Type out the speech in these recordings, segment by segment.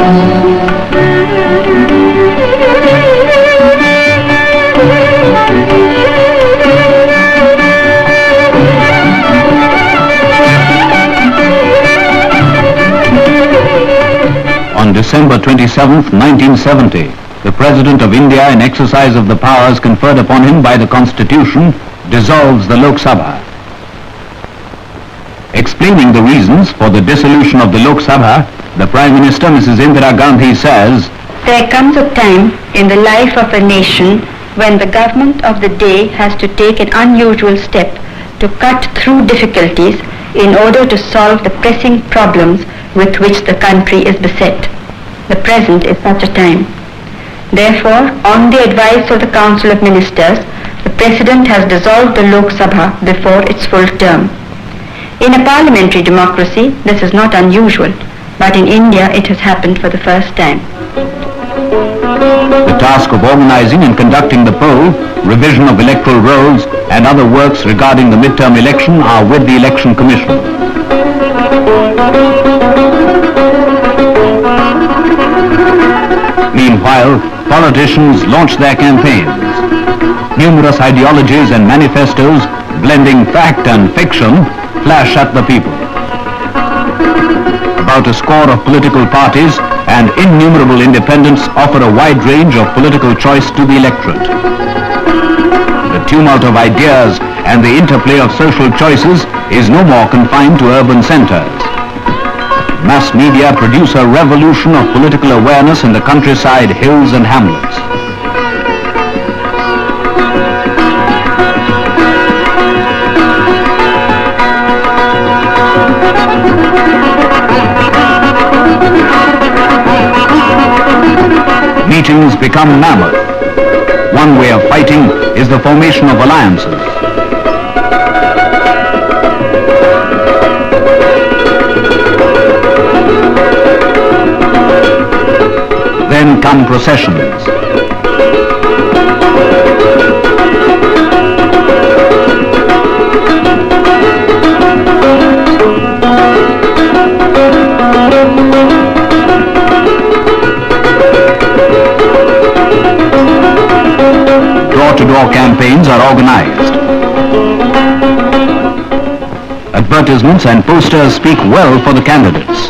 On December 27, 1970, the President of India, in exercise of the powers conferred upon him by the Constitution, dissolves the Loksabha. Explaining the reasons for the dissolution of the Loksabha, the Prime Minister, Mrs. Indira Gandhi, says, "There comes a time in the life of a nation when the government of the day has to take an unusual step to cut through difficulties in order to solve the pressing problems with which the country is beset. The present is such a time. Therefore, on the advice of the Council of Ministers, the President has dissolved the Lok Sabha before its full term. In a parliamentary democracy, this is not unusual, but in India it has happened for the first time." The task of organizing and conducting the poll, revision of electoral rolls, and other works regarding the midterm election are with the Election Commission. Meanwhile, politicians launch their campaigns. Numerous ideologies and manifestos, blending fact and fiction, flash at the people. About a score of political parties and innumerable independents offer a wide range of political choice to the electorate. The tumult of ideas and the interplay of social choices is no more confined to urban centers. Mass media produce a revolution of political awareness in the countryside, hills and hamlets. Meetings become mammoth. One way of fighting is the formation of alliances. Then come processions. Door-to-door campaigns are organized. Advertisements and posters speak well for the candidates.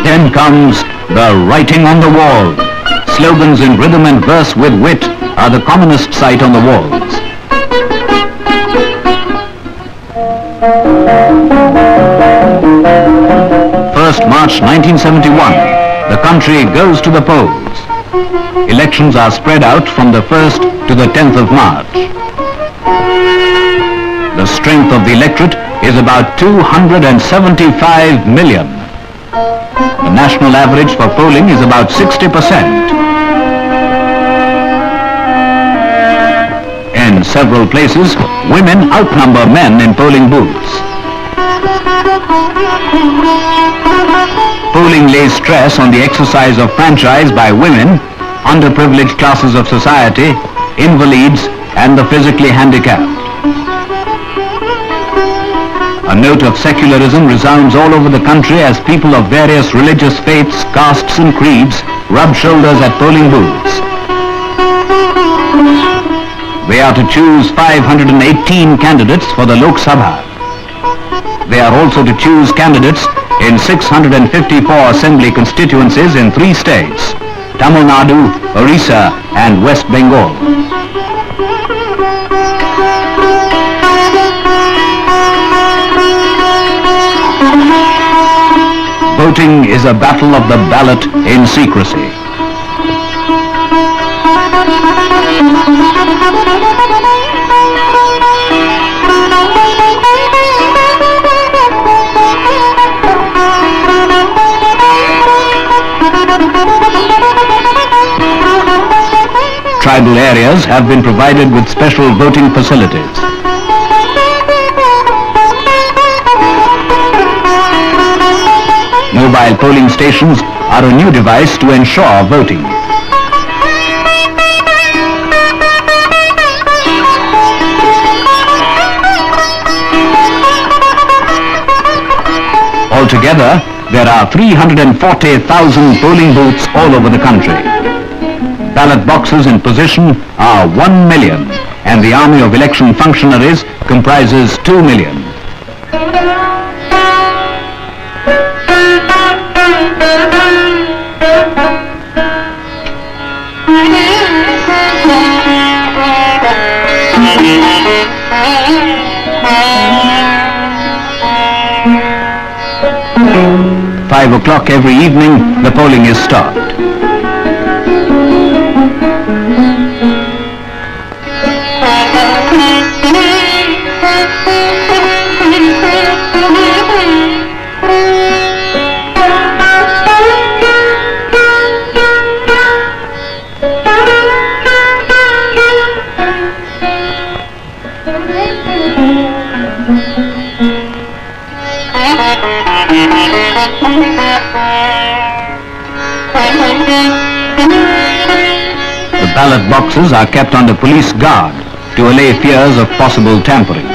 Then comes the writing on the wall. Slogans in rhythm and verse with wit are the commonest sight on the walls. March 1971, the country goes to the polls. Elections are spread out from the 1st to the 10th of March. The strength of the electorate is about 275 million. The national average for polling is about 60%. In several places, women outnumber men in polling booths. Polling lays stress on the exercise of franchise by women, underprivileged classes of society, invalids, and the physically handicapped. A note of secularism resounds all over the country as people of various religious faiths, castes, and creeds rub shoulders at polling booths. They are to choose 518 candidates for the Lok Sabha. They are also to choose candidates in 654 assembly constituencies in 3 states, Tamil Nadu, Orissa, and West Bengal. Voting is a battle of the ballot in secrecy. Tribal areas have been provided with special voting facilities. Mobile polling stations are a new device to ensure voting. Altogether, there are 340,000 polling booths all over the country. Ballot boxes in position are 1 million, and the army of election functionaries comprises 2 million. At 5 o'clock every evening, the polling is stopped. The ballot boxes are kept under police guard to allay fears of possible tampering.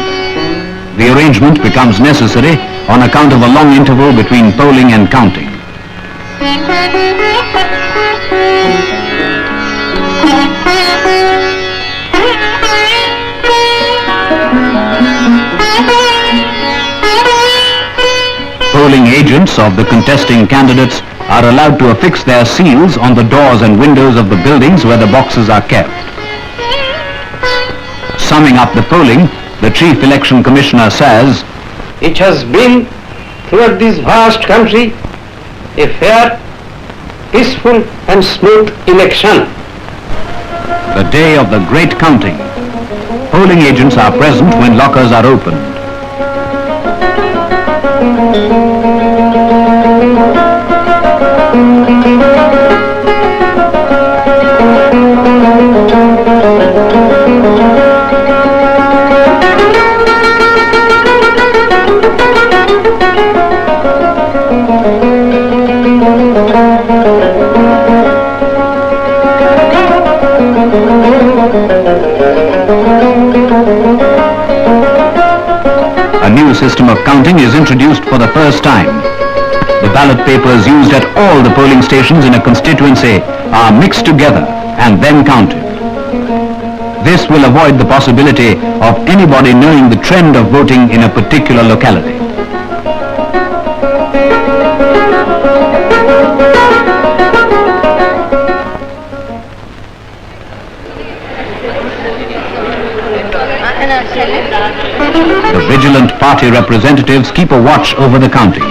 The arrangement becomes necessary on account of a long interval between polling and counting. Polling agents of the contesting candidates are allowed to affix their seals on the doors and windows of the buildings where the boxes are kept. Summing up the polling, the Chief Election Commissioner says, "It has been throughout this vast country a fair, peaceful and smooth election." The day of the great counting. Polling agents are present when lockers are opened. A new system of counting is introduced for the first time. The ballot papers used at all the polling stations in a constituency are mixed together and then counted. This will avoid the possibility of anybody knowing the trend of voting in a particular locality. The vigilant party representatives keep a watch over the counting.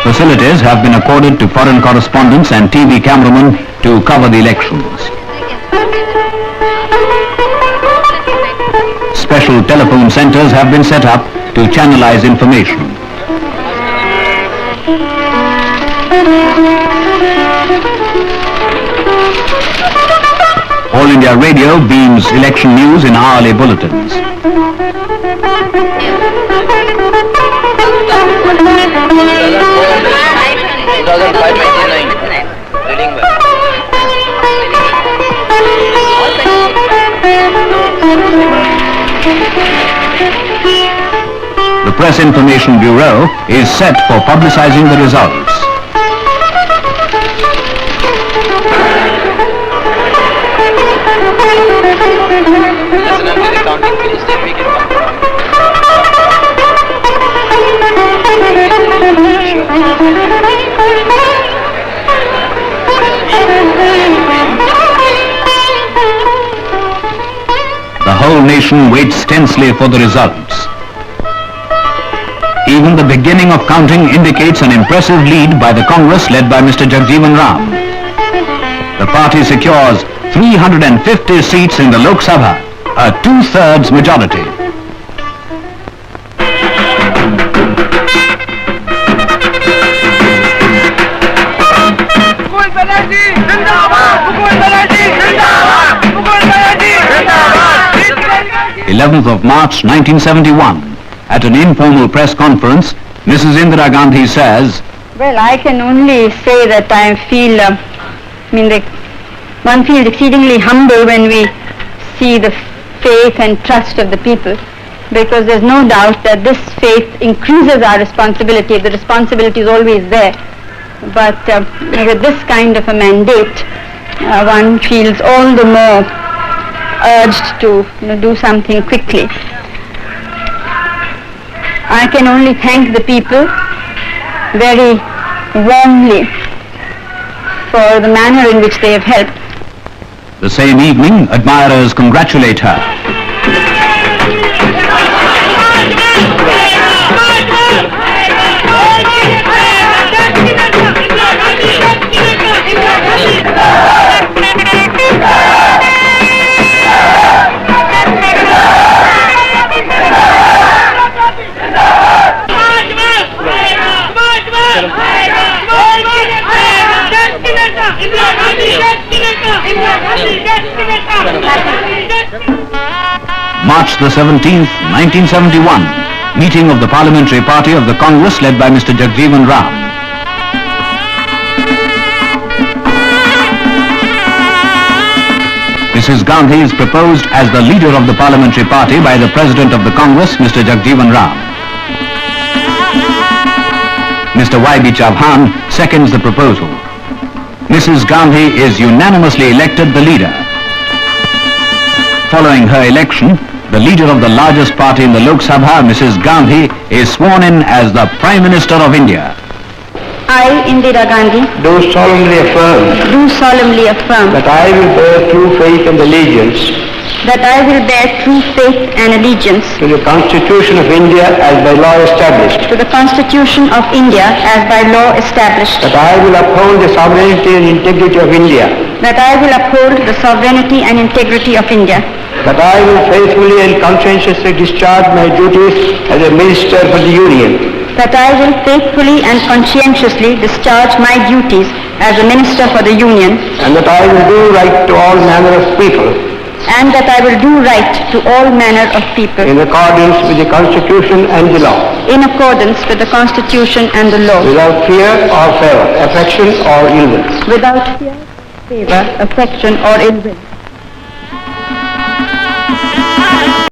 Facilities have been accorded to foreign correspondents and TV cameramen to cover the elections. Special telephone centers have been set up to channelize information. All India Radio beams election news in hourly bulletins. The Press Information Bureau is set for publicizing the results. The whole nation waits tensely for the results. Even the beginning of counting indicates an impressive lead by the Congress led by Mr. Jagjeevan Ram. The party secures 350 seats in the Loksabha, a two-thirds majority. The 11th of March 1971. At an informal press conference, Mrs. Indira Gandhi says, Well, I can only say that one feels exceedingly humble when we see the faith and trust of the people because there's no doubt that this faith increases our responsibility. The responsibility is always there, but with this kind of a mandate, one feels all the more urged to do something quickly. I can only thank the people very warmly for the manner in which they have helped. The same evening, admirers congratulate her. March the 17th, 1971, meeting of the Parliamentary Party of the Congress led by Mr. Jagjeevan Ram. Mrs. Gandhi is proposed as the leader of the Parliamentary Party by the President of the Congress, Mr. Jagjeevan Ram. Mr. Y.B. Chauhan seconds the proposal. Mrs. Gandhi is unanimously elected the leader. Following her election, the leader of the largest party in the Loksabha, Mrs. Gandhi, is sworn in as the Prime Minister of India. I, Indira Gandhi, Do solemnly affirm that I will bear true faith and allegiance to the Constitution of India as by law established, to the Constitution of India as by law established, that I will uphold the sovereignty and integrity of India, that I will uphold the sovereignty and integrity of India, that I will faithfully and conscientiously discharge my duties as a Minister for the Union, that I will faithfully and conscientiously discharge my duties as a Minister for the Union, and that I will do right to all manner of people and that I will do right to all manner of people in accordance with the Constitution and the law, in accordance with the Constitution and the law, without fear or favor, affection or ill will. without fear, favor, affection or ill will.